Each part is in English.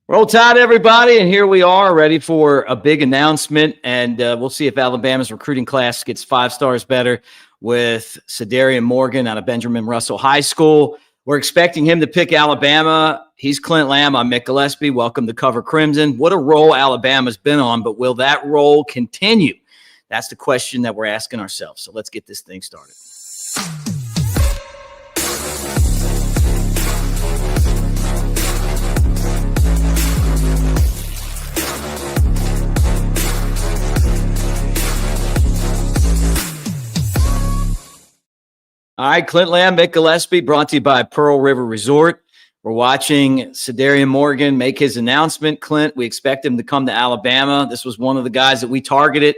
Roll Tide, everybody, and here we are, ready for a big announcement, and we'll see if Alabama's recruiting class gets 5 stars better with Cederian Morgan out of Benjamin Russell High School. We're expecting him to pick Alabama. He's Clint Lamb. I'm Mick Gillispie. Welcome to Cover Crimson. What a role Alabama's been on, but will that role continue? That's the question that we're asking ourselves. So let's get this thing started. All right, Clint Lamb, Mick Gillispie, brought to you by Pearl River Resort. We're watching Cederian Morgan make his announcement. Clint, we expect him to come to Alabama. This was one of the guys that we targeted,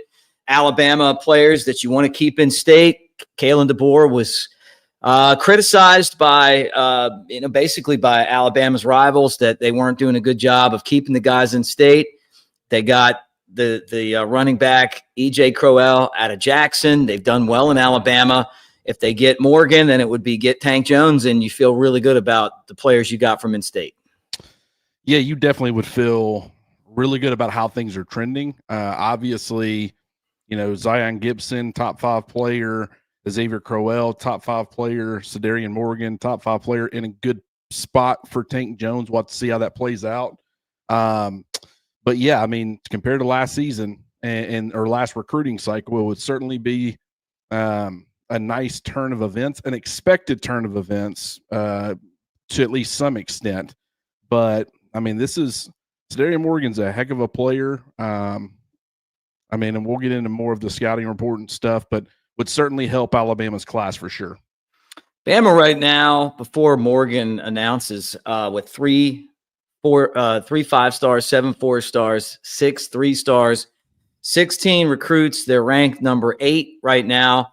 Alabama players that you want to keep in state. Kalen DeBoer was criticized by, basically by Alabama's rivals that they weren't doing a good job of keeping the guys in state. They got the running back, E.J. Crowell, out of Jackson. They've done well in Alabama. If they get Morgan, then it would be get Tank Jones, and you feel really good about the players you got from in-state. Yeah, you definitely would feel really good about how things are trending. Obviously, Zion Gibson, top 5 player, Xavier Crowell, top 5 player, Cederian Morgan, top 5 player, in a good spot for Tank Jones. We'll have to see how that plays out. But yeah, I mean, compared to last season and or last recruiting cycle, it would certainly be a nice turn of events, an expected turn of events to at least some extent. But I mean, Cederian Morgan's a heck of a player. And we'll get into more of the scouting report and stuff, but would certainly help Alabama's class for sure. Bama right now, before Morgan announces, with 3 5 stars, 7 4 stars, 6 3 stars, 16 recruits. They're ranked number 8 right now.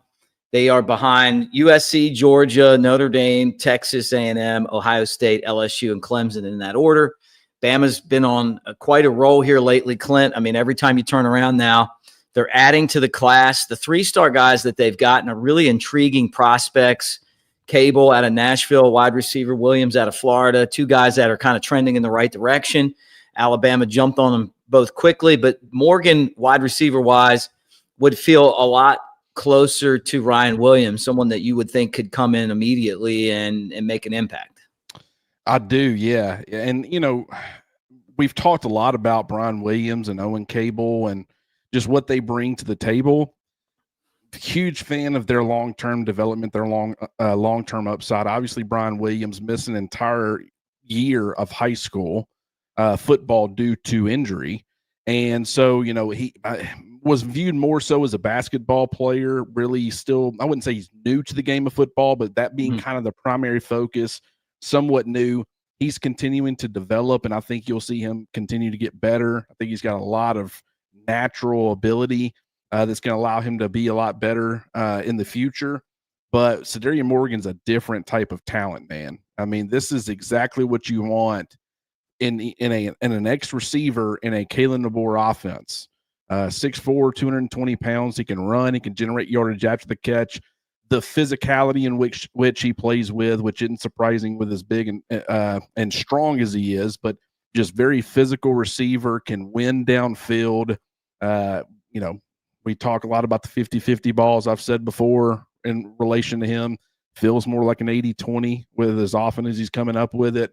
They are behind USC, Georgia, Notre Dame, Texas A&M, Ohio State, LSU, and Clemson in that order. Bama's been on quite a roll here lately, Clint. I mean, every time you turn around now, they're adding to the class. The 3-star guys that they've gotten are really intriguing prospects. Cable out of Nashville, wide receiver Williams out of Florida, 2 guys that are kind of trending in the right direction. Alabama jumped on them both quickly, but Morgan, wide receiver-wise, would feel a lot closer to Ryan Williams, someone that you would think could come in immediately and make an impact. I do, yeah. And, we've talked a lot about Brian Williams and Owen Cable and just what they bring to the table. Huge fan of their long-term development, their long-term upside. Obviously, Brian Williams missed an entire year of high school football due to injury. And so, he was viewed more so as a basketball player, really still, I wouldn't say he's new to the game of football, but that being kind of the primary focus, somewhat new. He's continuing to develop, and I think you'll see him continue to get better. I think he's got a lot of natural ability that's going to allow him to be a lot better in the future. But Cederian Morgan's a different type of talent, man. I mean, this is exactly what you want in an X receiver in a Kalen DeBoer offense. 6'4", 220 pounds. He can run. He can generate yardage after the catch. The physicality in which he plays with, which isn't surprising with as big and strong as he is, but just very physical receiver, can win downfield. We talk a lot about the 50-50 balls. I've said before in relation to him, feels more like an 80-20 with as often as he's coming up with it.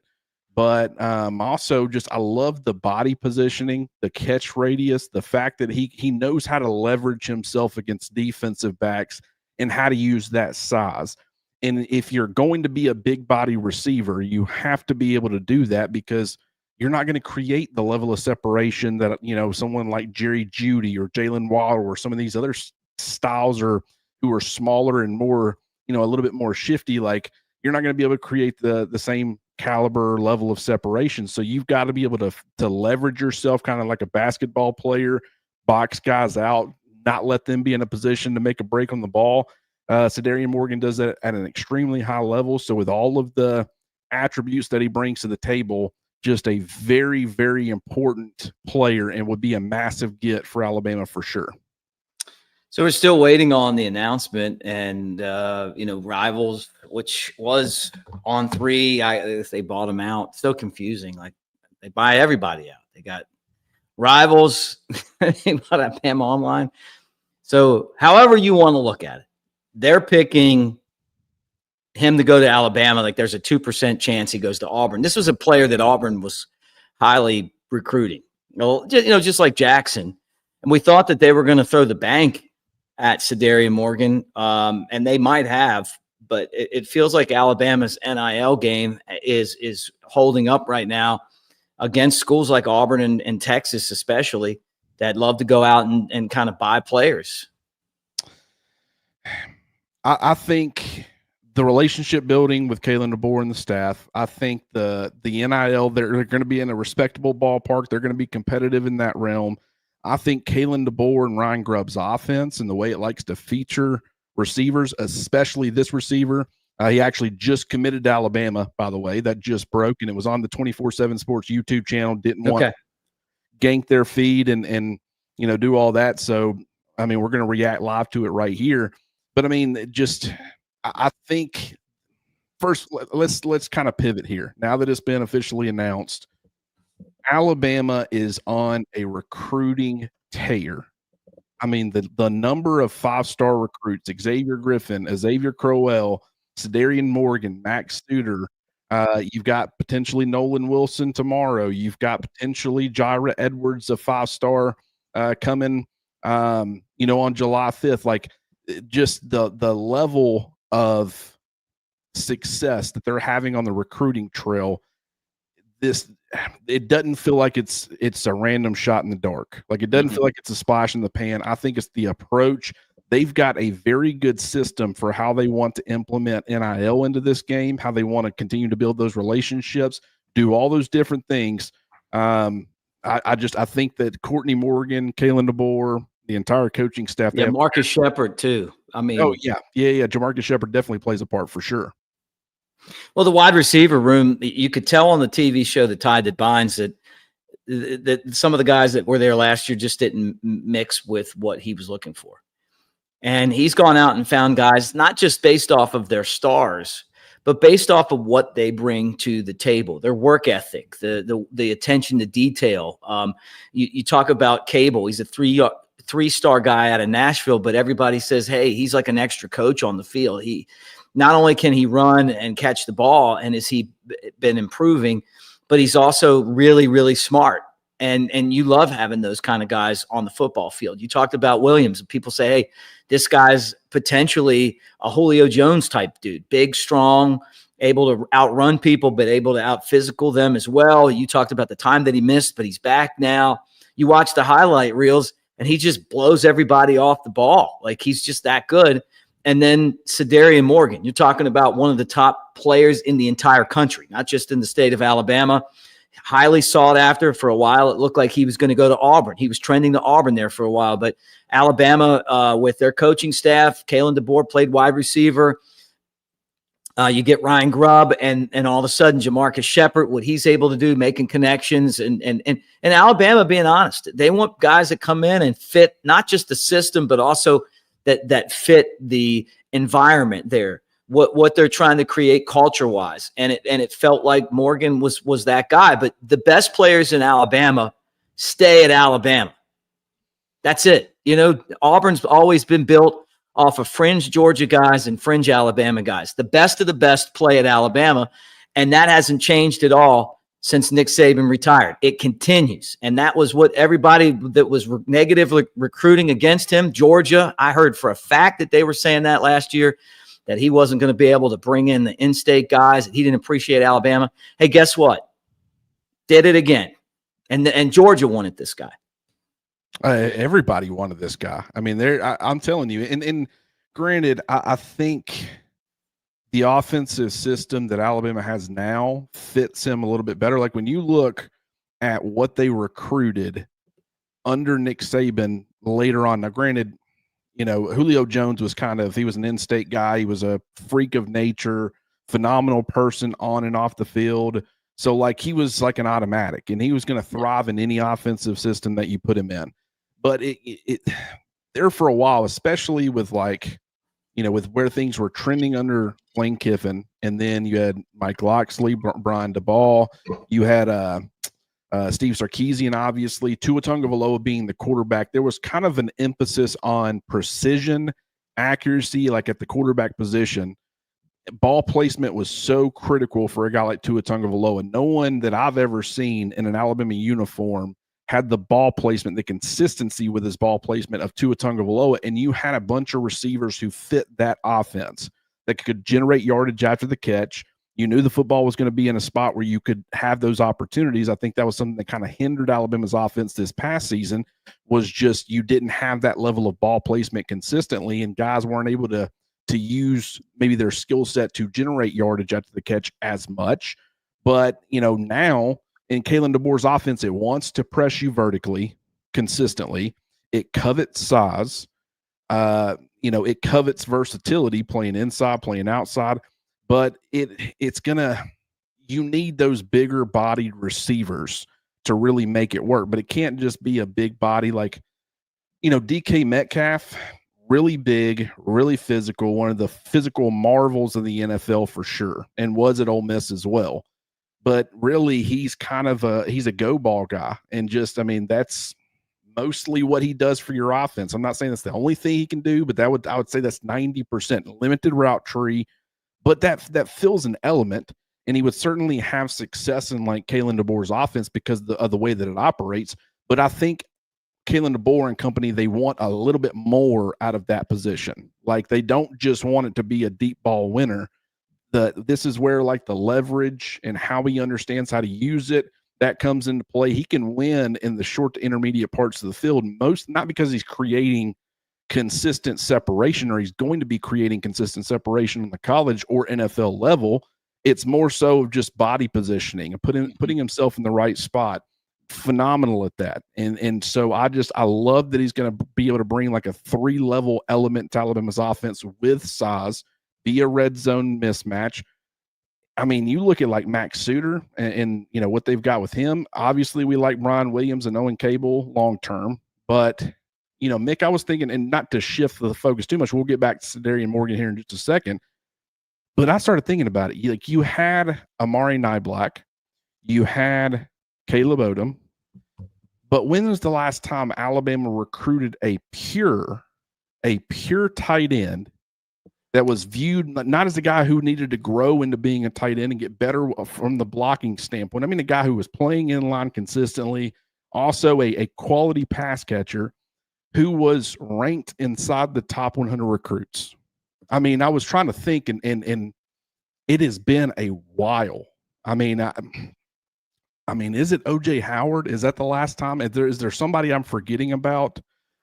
But also just I love the body positioning, the catch radius, the fact that he knows how to leverage himself against defensive backs and how to use that size. And if you're going to be a big body receiver, you have to be able to do that because you're not going to create the level of separation that, someone like Jerry Jeudy or Jalen Waddle or some of these other styles who are smaller and more, a little bit more shifty. Like, you're not going to be able to create the same caliber level of separation. So you've got to be able to leverage yourself kind of like a basketball player, box guys out, not let them be in a position to make a break on the ball. Cederian Morgan does that at an extremely high level. So with all of the attributes that he brings to the table, just a very, very important player and would be a massive get for Alabama for sure. So we're still waiting on the announcement and, Rivals, which was on 3, they bought him out. So confusing. Like, They buy everybody out. They got rivals. They bought Alabama online. So however you want to look at it, they're picking him to go to Alabama. Like there's a 2% chance he goes to Auburn. This was a player that Auburn was highly recruiting. Just like Jackson. And we thought that they were going to throw the bank at Cederian Morgan, and they might have, but it feels like Alabama's NIL game is holding up right now against schools like Auburn and Texas especially that love to go out and kind of buy players. I think the relationship building with Kalen DeBoer and the staff, I think the NIL, they're going to be in a respectable ballpark. They're going to be competitive in that realm. I think Kalen DeBoer and Ryan Grubb's offense and the way it likes to feature receivers, especially this receiver, he actually just committed to Alabama, by the way. That just broke, and it was on the 24/7 Sports YouTube channel. Didn't want to gank their feed and do all that. So, I mean, we're going to react live to it right here. But, I mean, I think first let's kind of pivot here. Now that it's been officially announced, Alabama is on a recruiting tear. I mean, the number of 5-star recruits, Xavier Griffin, Xavier Crowell, Cederian Morgan, Max Studer. You've got potentially Nolan Wilson tomorrow. You've got potentially Jaira Edwards, a 5-star coming, on July 5th. Like, just the level of success that they're having on the recruiting trail, it doesn't feel like it's a random shot in the dark. Like, it doesn't feel like it's a splash in the pan. I think it's the approach. They've got a very good system for how they want to implement NIL into this game, how they want to continue to build those relationships, do all those different things. I think that Courtney Morgan, Kalen DeBoer, the entire coaching staff. Yeah, Marcus Shepard too. I mean, Jamarcus Shepard definitely plays a part for sure. Well, the wide receiver room, you could tell on the TV show The Tide That Binds that some of the guys that were there last year just didn't mix with what he was looking for. And he's gone out and found guys, not just based off of their stars, but based off of what they bring to the table, their work ethic, the attention to detail. You talk about Cable. He's a three-star guy out of Nashville, but everybody says, hey, he's like an extra coach on the field. He not only can he run and catch the ball, and has he been improving, but he's also really, really smart. And you love having those kind of guys on the football field. You talked about Williams, and people say, hey, this guy's potentially a Julio Jones type dude, big, strong, able to outrun people, but able to out-physical them as well. You talked about the time that he missed, but he's back now. You watch the highlight reels, and he just blows everybody off the ball. Like, he's just that good. And then Cederian Morgan, you're talking about one of the top players in the entire country, not just in the state of Alabama. Highly sought after. For a while, it looked like he was going to go to Auburn. He was trending to Auburn there for a while. But Alabama, with their coaching staff, Kalen DeBoer played wide receiver. You get Ryan Grubb, and all of a sudden, Jamarcus Shepard, what he's able to do, making connections. And Alabama, being honest, they want guys that come in and fit not just the system, but also that fit the environment there. What they're trying to create culture-wise. And it felt like Morgan was that guy. But the best players in Alabama stay at Alabama. That's it. Auburn's always been built off of fringe Georgia guys and fringe Alabama guys. The best of the best play at Alabama, and that hasn't changed at all since Nick Saban retired. It continues. And that was what everybody that was negatively recruiting against him, Georgia, I heard for a fact that they were saying that last year, that he wasn't going to be able to bring in the in-state guys, that he didn't appreciate Alabama. Hey, guess what? Did it again. And Georgia wanted this guy. Everybody wanted this guy. I mean, I'm telling you, and granted, I think the offensive system that Alabama has now fits him a little bit better. Like, when you look at what they recruited under Nick Saban later on, now granted, Julio Jones was he was an in-state guy. He was a freak of nature, phenomenal person on and off the field. So, like, he was like an automatic, and he was going to thrive in any offensive system that you put him in. But it there for a while, especially with with where things were trending under Lane Kiffin, and then you had Mike Loxley, Brian DeBall, you had Steve Sarkisian, obviously, Tua Tagovailoa being the quarterback. There was kind of an emphasis on precision, accuracy, like at the quarterback position. Ball placement was so critical for a guy like Tua Tagovailoa. No one that I've ever seen in an Alabama uniform had the ball placement, the consistency with his ball placement of Tua Tagovailoa, and you had a bunch of receivers who fit that offense that could generate yardage after the catch. You knew the football was going to be in a spot where you could have those opportunities. I think that was something that kind of hindered Alabama's offense this past season, was just you didn't have that level of ball placement consistently, and guys weren't able to use maybe their skill set to generate yardage after the catch as much. But, now in Kalen DeBoer's offense, it wants to press you vertically consistently. It covets size. It covets versatility, playing inside, playing outside. But you need those bigger bodied receivers to really make it work. But it can't just be a big body like, DK Metcalf, really big, really physical, one of the physical marvels of the NFL for sure, and was at Ole Miss as well. But really, he's kind of he's a go ball guy. And that's mostly what he does for your offense. I'm not saying that's the only thing he can do, but I would say that's 90% limited route tree. But that fills an element, and he would certainly have success in like Kalen DeBoer's offense because of the way that it operates. But I think Kalen DeBoer and company, they want a little bit more out of that position. Like, they don't just want it to be a deep ball winner. This is where like the leverage and how he understands how to use it, that comes into play. He can win in the short to intermediate parts of the field, not because he's creating consistent separation, or he's going to be creating consistent separation in the college or NFL level. It's more so just body positioning and putting himself in the right spot. Phenomenal at that. And so I love that he's going to be able to bring like a 3-level element to Alabama's offense with size, be a red zone mismatch. I mean, you look at like Max Suter and what they've got with him. Obviously, we like Brian Williams and Owen Cable long term, but Mick, I was thinking, and not to shift the focus too much, we'll get back to Cederian Morgan here in just a second, but I started thinking about it. You had Amari Niblack, you had Caleb Odom, but when was the last time Alabama recruited a pure tight end that was viewed not as a guy who needed to grow into being a tight end and get better from the blocking standpoint? I mean, a guy who was playing in line consistently, also a quality pass catcher, who was ranked inside the top 100 recruits. I mean, I was trying to think, and it has been a while. I mean, is it OJ Howard? Is that the last time? Is there somebody I'm forgetting about?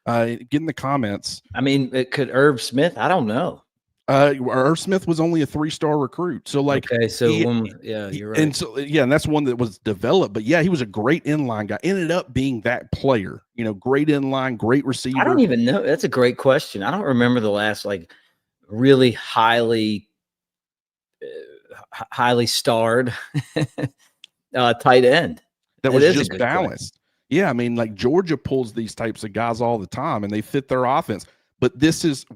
Get in the comments. I mean, it could Irv Smith. I don't know. Irv Smith was only a 3-star recruit. So you're right. And that's one that was developed. But yeah, he was a great inline guy. Ended up being that player. Great inline, great receiver. I don't even know. That's a great question. I don't remember the last like really highly starred tight end that was just balanced. Yeah, I mean, like Georgia pulls these types of guys all the time, and they fit their offense. But this is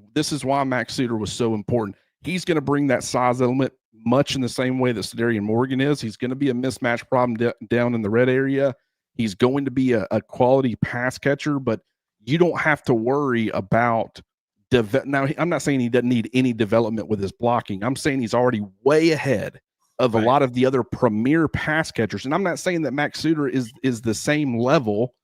why Max Suter was so important. He's going to bring that size element much in the same way that Cederian Morgan is. He's going to be a mismatch problem down in the red area. He's going to be a quality pass catcher, but you don't have to worry about now. I'm not saying he doesn't need any development with his blocking. I'm saying he's already way ahead of a lot of the other premier pass catchers. And I'm not saying that Max Suter is the same level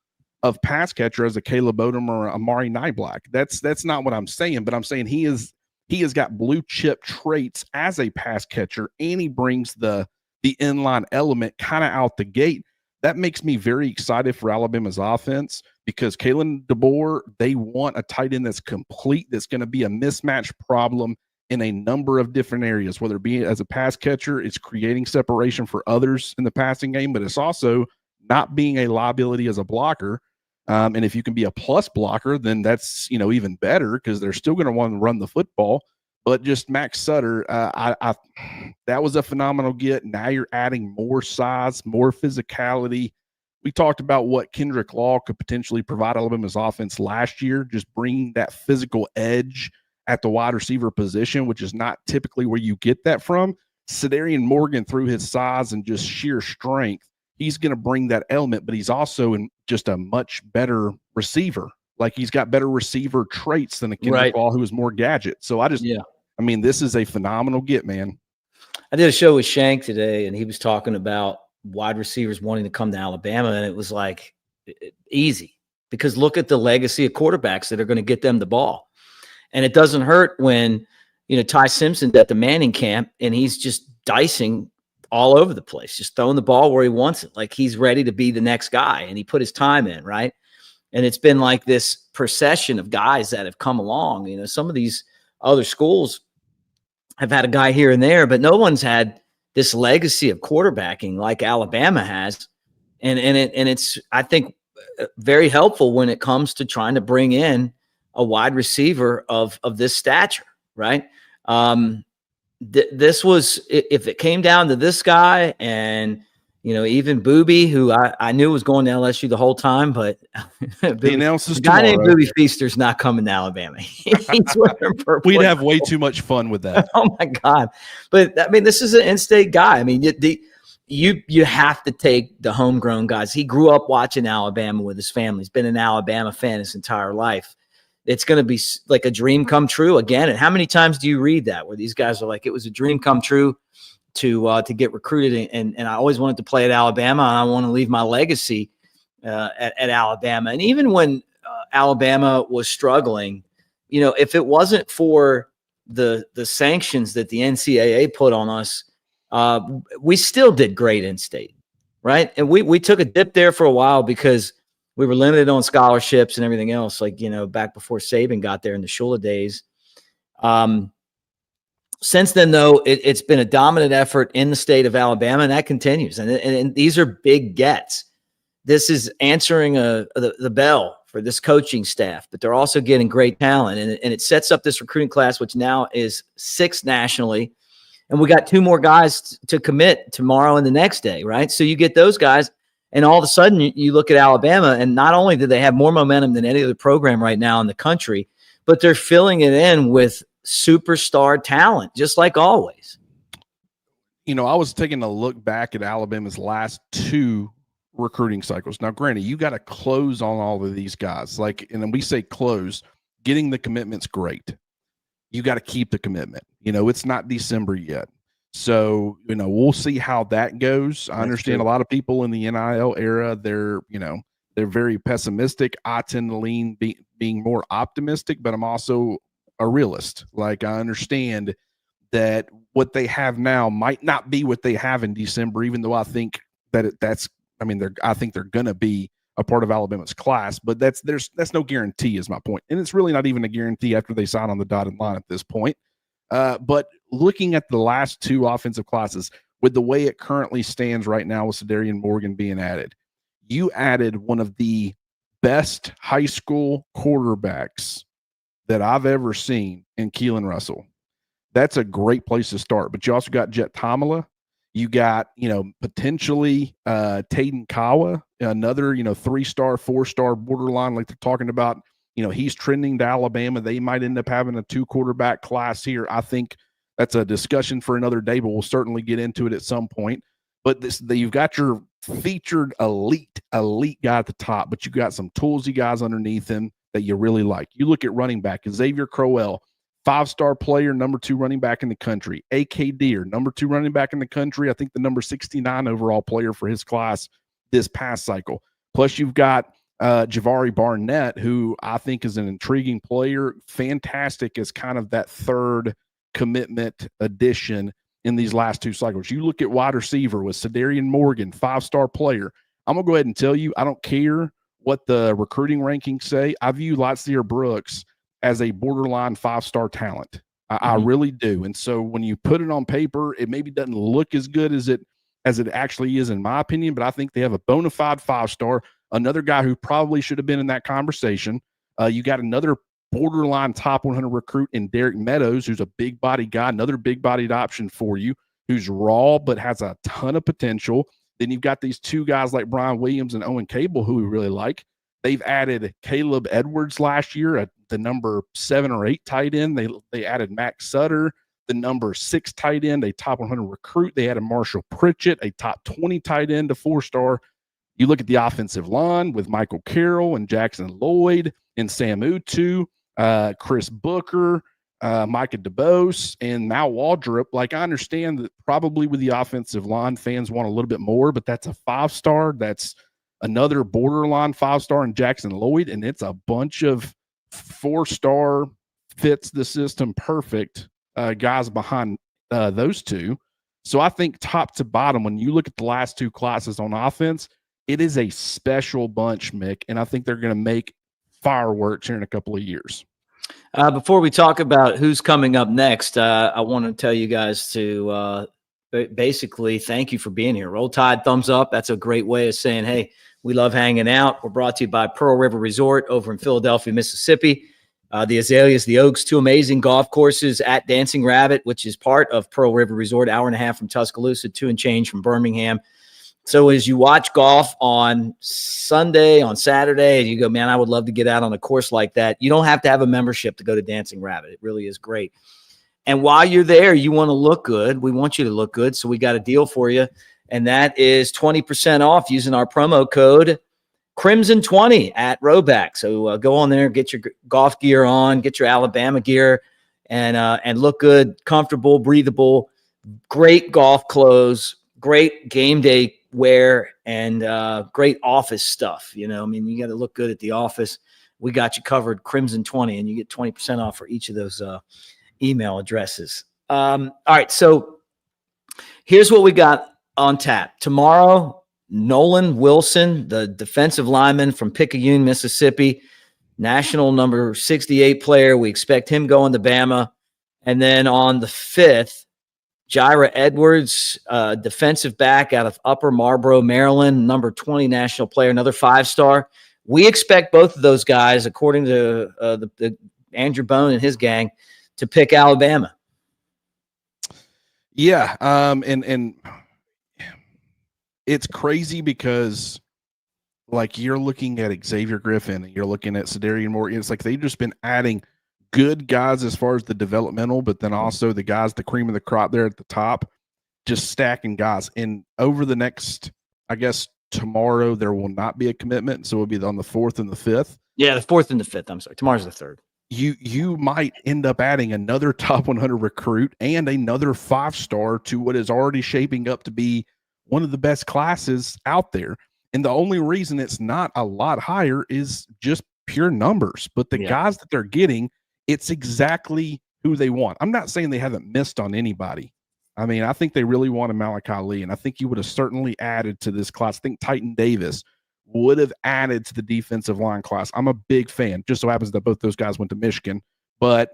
of pass catcher as a Caleb Odom or Amari Niblack. That's not what I'm saying, but I'm saying he has got blue chip traits as a pass catcher, and he brings the inline element kind of out the gate. That makes me very excited for Alabama's offense, because Kalen DeBoer, they want a tight end that's complete, that's going to be a mismatch problem in a number of different areas, whether it be as a pass catcher, it's creating separation for others in the passing game, but it's also not being a liability as a blocker. And if you can be a plus blocker, then that's, even better, because they're still going to want to run the football. But just Max Sutter, that was a phenomenal get. Now you're adding more size, more physicality. We talked about what Kendrick Law could potentially provide Alabama's offense last year, just bringing that physical edge at the wide receiver position, which is not typically where you get that from. Cederian Morgan, through his size and just sheer strength, he's going to bring that element, but he's also just a much better receiver. Like he's got better receiver traits than a Kendrick Law, who is more gadget. So I mean, this is a phenomenal get, man. I did a show with Shank today, and he was talking about wide receivers wanting to come to Alabama, and it was like easy because look at the legacy of quarterbacks that are going to get them the ball. And it doesn't hurt when, Ty Simpson's at the Manning camp and he's just dicing all over the place, just throwing the ball where he wants it. Like he's ready to be the next guy and he put his time in, right? And it's been like this procession of guys that have come along. Some of these other schools have had a guy here and there, but no one's had this legacy of quarterbacking like Alabama has. And it's, I think, very helpful when it comes to trying to bring in a wide receiver of this stature, right? This was, if it came down to this guy and, even Booby, who I knew was going to LSU the whole time, but the guy named Booby Feaster's not coming to Alabama. He's wearing purple. We'd have way too much fun with that. Oh my God. But I mean, this is an in-state guy. I mean, you have to take the homegrown guys. He grew up watching Alabama with his family. He's been an Alabama fan his entire life. It's going to be like a dream come true again. And how many times do you read that where these guys are like, it was a dream come true to get recruited. And I always wanted to play at Alabama and I want to leave my legacy at Alabama. And even when Alabama was struggling, if it wasn't for the sanctions that the NCAA put on us, we still did great in state, right? And we took a dip there for a while because we were limited on scholarships and everything else, like, back before Saban got there in the Shula days. Since then, though, it's been a dominant effort in the state of Alabama, and that continues. And these are big gets. This is answering the bell for this coaching staff, but they're also getting great talent. And it sets up this recruiting class, which now is 6th nationally. And we got 2 more guys to commit tomorrow and the next day, right? So you get those guys, and all of a sudden you look at Alabama, and not only do they have more momentum than any other program right now in the country, but they're filling it in with superstar talent, just like always. I was taking a look back at Alabama's last 2 recruiting cycles. Now, granted, you got to close on all of these guys. And then we say close, getting the commitment's great. You got to keep the commitment. It's not December yet. So, we'll see how that goes. I understand a lot of people in the NIL era, they're very pessimistic. I tend to lean being more optimistic, but I'm also a realist. Like, I understand that what they have now might not be what they have in December, even though I think that I think they're going to be a part of Alabama's class, but that's no guarantee is my point. And it's really not even a guarantee after they sign on the dotted line at this point. But looking at the last 2 offensive classes with the way it currently stands right now with Cederian Morgan being added, you added one of the best high school quarterbacks that I've ever seen in Keelan Russell. That's a great place to start. But you also got Jet Tamala. You got, potentially Taden Kawa, another, 3-star, 4-star borderline, like they're talking about. He's trending to Alabama. They might end up having a 2 quarterback class here. I think that's a discussion for another day, but we'll certainly get into it at some point. But you've got your featured elite guy at the top, but you got some toolsy guys underneath him that you really like. You look at running back, Xavier Crowell, 5-star player, number 2 running back in the country. A.K. Deer, number 2 running back in the country. I think the number 69 overall player for his class this past cycle. Plus, you've got Javari Barnett, who I think is an intriguing player. Fantastic as kind of that 3rd commitment addition in these last 2 cycles. You look at wide receiver with Cederian Morgan, 5-star player. I'm going to go ahead and tell you, I don't care what the recruiting rankings say. I view Lightseer Brooks as a borderline 5-star talent. I really do. And so when you put it on paper, it maybe doesn't look as good as it actually is, in my opinion, but I think they have a bona fide 5-star, another guy who probably should have been in that conversation. You got another borderline top 100 recruit in Derek Meadows, who's a big body guy, another big bodied option for you, who's raw, but has a ton of potential. Then you've got these 2 guys like Brian Williams and Owen Cable, who we really like. They've added Caleb Edwards last year at the number 7 or 8 tight end. They added Max Sutter. the number 6 tight end, a top 100 recruit. They had a Marshall Pritchett, a top 20 tight end, a 4-star. You look at the offensive line with Michael Carroll and Jackson Lloyd and Sam Utu, Chris Booker, Micah DeBose, and Mal Waldrop. Like, I understand that probably with the offensive line, fans want a little bit more, but that's a 5-star. That's another borderline 5-star in Jackson Lloyd, and it's a bunch of 4-star, fits the system perfect guys behind those two. So I think top to bottom, when you look at the last 2 classes on offense, it is a special bunch, Mick, and I think they're going to make fireworks here in a couple of years. Before we talk about who's coming up next, I want to tell you guys to basically thank you for being here. Roll Tide, thumbs up. That's a great way of saying, hey, we love hanging out. We're brought to you by Pearl River Resort over in Philadelphia, Mississippi. The Azaleas, the Oaks, 2 amazing golf courses at Dancing Rabbit, which is part of Pearl River Resort, hour and a half from Tuscaloosa, 2 and change from Birmingham. So as you watch golf on Sunday, on Saturday, and you go, man, I would love to get out on a course like that, you don't have to have a membership to go to Dancing Rabbit. It really is great. And while you're there, you want to look good. We want you to look good, so we got a deal for you, and that is 20% off using our promo code Crimson20 at Rowback. So go on there, get your golf gear on, get your Alabama gear, and look good, comfortable, breathable, great golf clothes, great game day wear, and great office stuff. You know, I mean, you got to look good at the office. We got you covered, Crimson20, and you get 20% off for each of those email addresses. All right, so here's what we got on tap. Tomorrow, Nolan Wilson, the defensive lineman from Picayune, Mississippi, national number 68 player. We expect him going to Bama. And then on the 5th, Jaira Edwards, defensive back out of Upper Marlboro, Maryland, number 20 national player, another 5-star. We expect both of those guys, according to the Andrew Bone and his gang, to pick Alabama. Yeah, and it's crazy because, like, you're looking at Xavier Griffin and you're looking at Cederian Morgan. It's like they've just been adding good guys as far as the developmental, but then also the guys, the cream of the crop there at the top, just stacking guys. And over the next, I guess tomorrow there will not be a commitment, so it'll be on the 4th and the 5th. Yeah, the 4th and the 5th. I'm sorry, tomorrow's the 3rd. You might end up adding another top 100 recruit and another 5-star to what is already shaping up to be one of the best classes out there. And the only reason it's not a lot higher is just pure numbers. But the guys that they're getting, it's exactly who they want. I'm not saying they haven't missed on anybody. I mean, I think they really wanted Malachi Lee, and I think he would have certainly added to this class. I think Titan Davis would have added to the defensive line class. I'm a big fan. Just so happens that both those guys went to Michigan. But,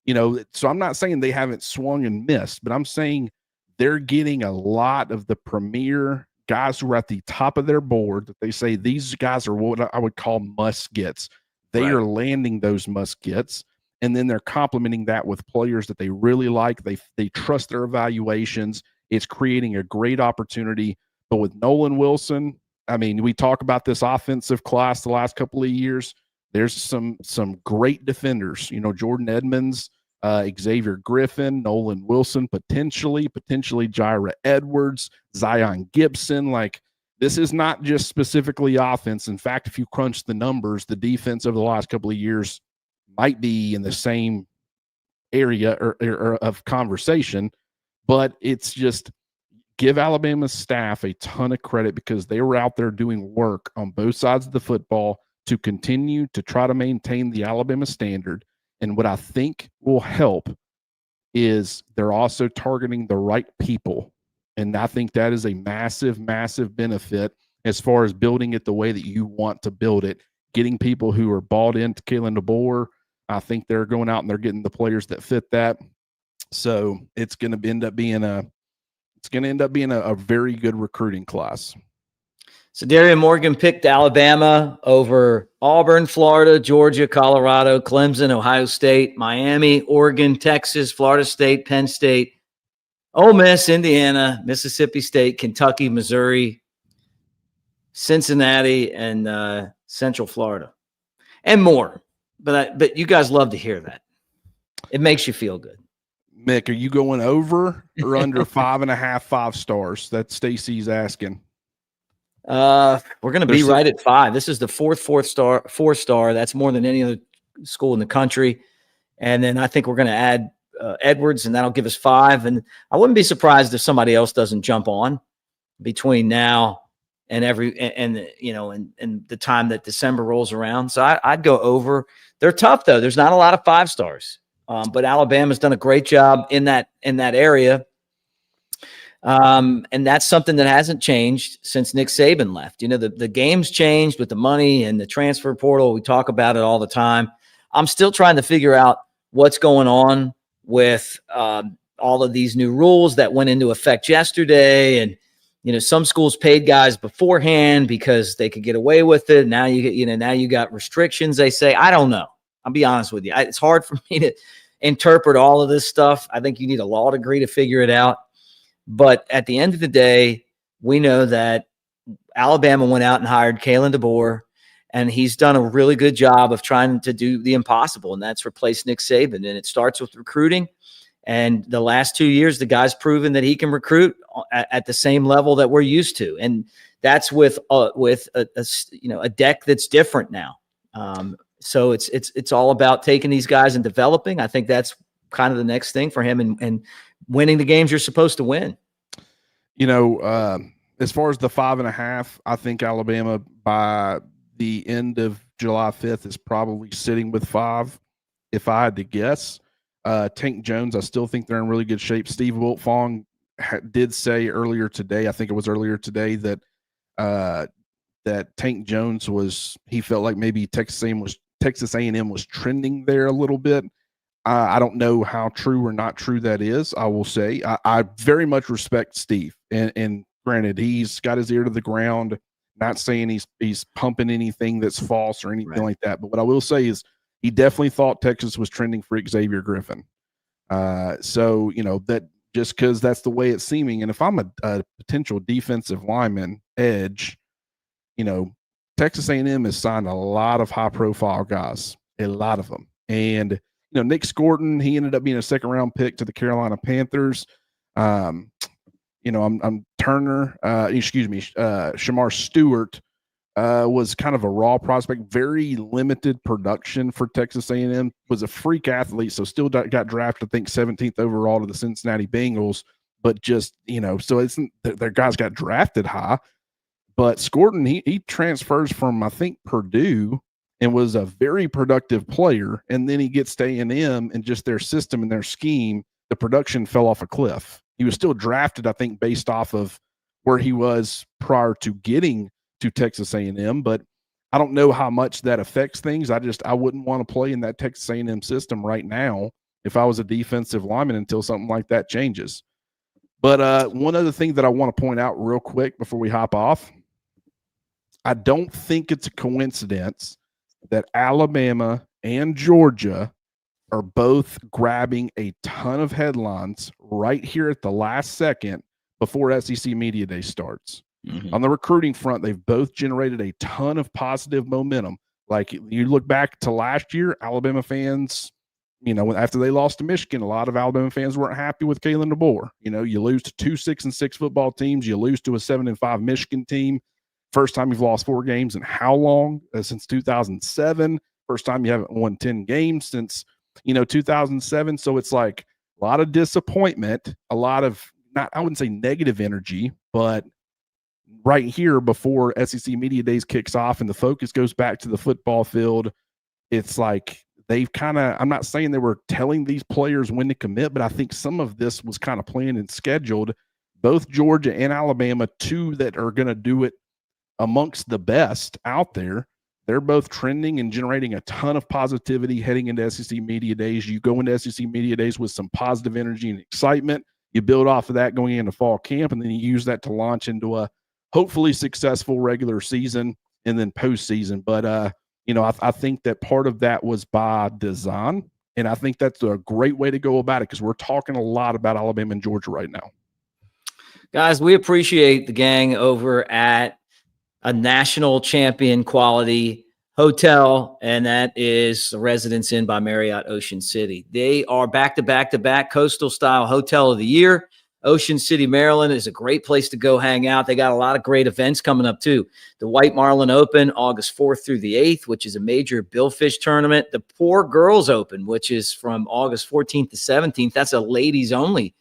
you know, so I'm not saying they haven't swung and missed, but I'm saying they're getting a lot of the premier guys who are at the top of their board that they say these guys are what I would call must-gets. They are landing those must-gets, and then they're complementing that with players that they really like. They trust their evaluations. It's creating a great opportunity. But with Nolan Wilson, I mean, we talk about this offensive class the last couple of years. There's some great defenders. You know, Jordan Edmonds, Xavier Griffin, Nolan Wilson, potentially Jaira Edwards, Zion Gibson. Like, this is not just specifically offense. In fact, if you crunch the numbers, the defense over the last couple of years might be in the same area or of conversation, but it's just give Alabama's staff a ton of credit because they were out there doing work on both sides of the football to continue to try to maintain the Alabama standard. And what I think will help is they're also targeting the right people. And I think that is a massive, massive benefit as far as building it the way that you want to build it, getting people who are bought into Kalen DeBoer. I think they're going out and they're getting the players that fit that. So it's going to end up being a very good recruiting class. Cederian Morgan picked Alabama over Auburn, Florida, Georgia, Colorado, Clemson, Ohio State, Miami, Oregon, Texas, Florida State, Penn State, Ole Miss, Indiana, Mississippi State, Kentucky, Missouri, Cincinnati, and Central Florida, and more. But you guys love to hear that. It makes you feel good. Mick, are you going over or under 5.5 5-stars? That Stacy's asking. We're going to be right at 5. This is the four star. That's more than any other school in the country. And then I think we're going to add Edwards, and that'll give us 5. And I wouldn't be surprised if somebody else doesn't jump on between now and the time that December rolls around. So I'd go over. They're tough though. There's not a lot of 5-stars, but Alabama's done a great job in that area. And that's something that hasn't changed since Nick Saban left. The game's changed with the money and the transfer portal. We talk about it all the time. I'm still trying to figure out what's going on with all of these new rules that went into effect yesterday. And, some schools paid guys beforehand because they could get away with it. Now you got restrictions. They say, I don't know. I'll be honest with you. It's hard for me to interpret all of this stuff. I think you need a law degree to figure it out. But at the end of the day, we know that Alabama went out and hired Kalen DeBoer, and he's done a really good job of trying to do the impossible, and that's replace Nick Saban. And it starts with recruiting. And the last 2 years, the guy's proven that he can recruit at the same level that we're used to. And that's with a deck that's different now. So it's all about taking these guys and developing. I think that's kind of the next thing for him, and winning the games you're supposed to win. As far as the 5.5, I think Alabama by the end of July 5th is probably sitting with 5. If I had to guess, Tank Jones, I still think they're in really good shape. Steve Wiltfong did say earlier today, I think it was earlier today, that Tank Jones he felt like maybe Texas A&M was trending there a little bit. I don't know how true or not true that is. I will say I very much respect Steve, and granted, he's got his ear to the ground. Not saying he's pumping anything that's false or anything like that. But what I will say is he definitely thought Texas was trending for Xavier Griffin. So that just because that's the way it's seeming. And if I'm a potential defensive lineman edge, Texas A&M has signed a lot of high-profile guys, a lot of them, and Nick Scorton, he ended up being a second-round pick to the Carolina Panthers. I'm Turner, Shamar Stewart was kind of a raw prospect, very limited production for Texas A&M, was a freak athlete, so still got drafted, I think, 17th overall to the Cincinnati Bengals, but just, so it's their guys got drafted high. But Scorton, he transfers from, I think, Purdue, and was a very productive player, and then he gets to A&M, and just their system and their scheme, the production fell off a cliff. He was still drafted, I think, based off of where he was prior to getting to Texas A&M, but I don't know how much that affects things. I wouldn't want to play in that Texas A&M system right now if I was a defensive lineman until something like that changes. But one other thing that I want to point out real quick before we hop off, I don't think it's a coincidence that Alabama and Georgia are both grabbing a ton of headlines right here at the last second before SEC Media Day starts. Mm-hmm. On the recruiting front, they've both generated a ton of positive momentum. Like, you look back to last year, Alabama fans, after they lost to Michigan, a lot of Alabama fans weren't happy with Kalen DeBoer. You lose to 2 6-6 football teams. You lose to a 7-5 Michigan team. First time you've lost 4 games in how long? Since 2007. First time you haven't won 10 games since, 2007. So it's like a lot of disappointment, a lot of, I wouldn't say negative energy, but right here before SEC Media Days kicks off and the focus goes back to the football field, it's like they've kind of, I'm not saying they were telling these players when to commit, but I think some of this was kind of planned and scheduled. Both Georgia and Alabama, 2 that are going to do it amongst the best out there, they're both trending and generating a ton of positivity heading into SEC Media Days. You go into SEC Media Days with some positive energy and excitement. You build off of that going into fall camp, and then you use that to launch into a hopefully successful regular season and then postseason. But, I think that part of that was by design, and I think that's a great way to go about it because we're talking a lot about Alabama and Georgia right now. Guys, we appreciate the gang over at a national champion quality hotel, and that is the Residence Inn by Marriott Ocean City. They are back-to-back coastal style hotel of the year. Ocean City, Maryland is a great place to go hang out. They got a lot of great events coming up too. The White Marlin Open, August 4th through the 8th, which is a major billfish tournament. The Poor Girls Open, which is from August 14th to 17th. That's a ladies only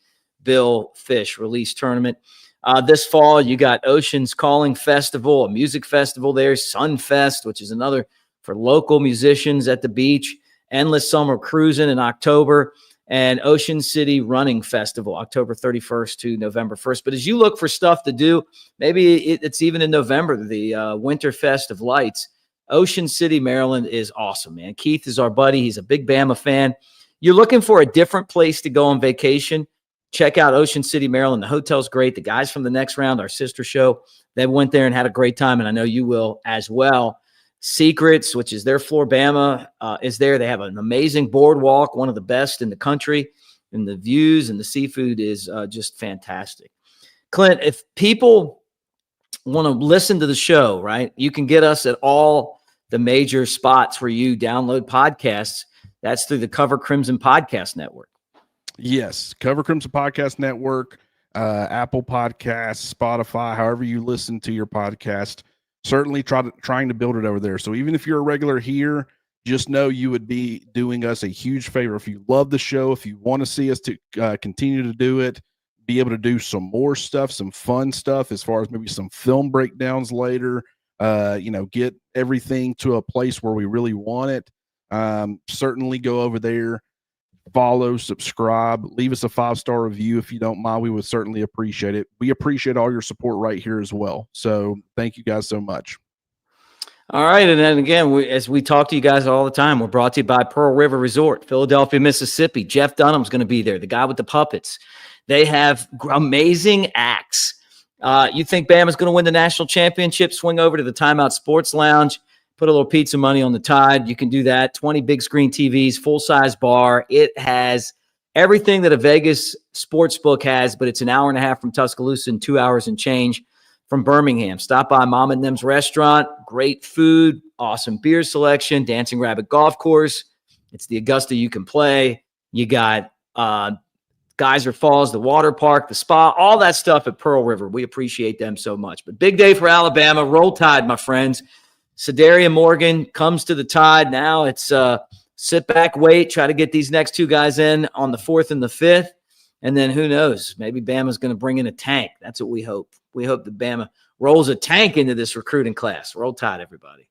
billfish release tournament. This fall, you got Oceans Calling Festival, a music festival there, Sunfest, which is another for local musicians at the beach, Endless Summer Cruising in October, and Ocean City Running Festival, October 31st to November 1st. But as you look for stuff to do, maybe it's even in November, the Winterfest of Lights. Ocean City, Maryland is awesome, man. Keith is our buddy. He's a big Bama fan. You're looking for a different place to go on vacation, check out Ocean City, Maryland. The hotel's great. The guys from The Next Round, our sister show, they went there and had a great time, and I know you will as well. Secrets, which is their Floribama, is there. They have an amazing boardwalk, one of the best in the country, and the views and the seafood is just fantastic. Clint, if people want to listen to the show, right, you can get us at all the major spots where you download podcasts. That's through the Cover Crimson Podcast Network. Yes, Cover Crimson Podcast Network, Apple Podcasts, Spotify, however you listen to your podcast. Certainly trying to build it over there. So even if you're a regular here, just know you would be doing us a huge favor. If you love the show, if you want to see us to continue to do it, be able to do some more stuff, some fun stuff as far as maybe some film breakdowns later, get everything to a place where we really want it. Certainly go over there, follow, subscribe, leave us a 5-star review if you don't mind. We would certainly appreciate it. We appreciate all your support right here as well. So thank you guys so much. All right. And then again, as we talk to you guys all the time, we're brought to you by Pearl River Resort, Philadelphia, Mississippi. Jeff Dunham's going to be there, the guy with the puppets. They have amazing acts. You think Bama's going to win the national championship? Swing over to the Timeout Sports Lounge. Put a little pizza money on the Tide. You can do that. 20 big screen TVs, full-size bar. It has everything that a Vegas sports book has, but it's an hour and a half from Tuscaloosa and 2 hours and change from Birmingham. Stop by Mom and Them's restaurant. Great food, awesome beer selection, Dancing Rabbit Golf Course. It's the Augusta you can play. You got Geyser Falls, the water park, the spa, all that stuff at Pearl River. We appreciate them so much. But big day for Alabama. Roll Tide, my friends. Cederian Morgan comes to the Tide. Now it's sit back, wait, try to get these next two guys in on the 4th and the 5th. And then who knows? Maybe Bama's going to bring in a tank. That's what we hope. We hope that Bama rolls a tank into this recruiting class. Roll Tide, everybody.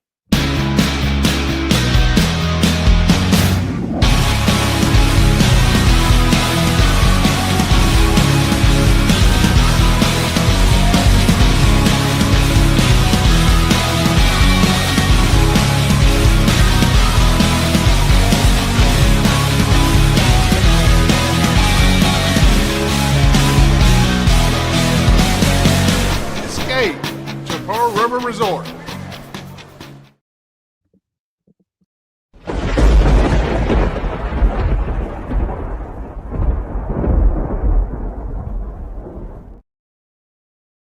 To Pearl River Resort.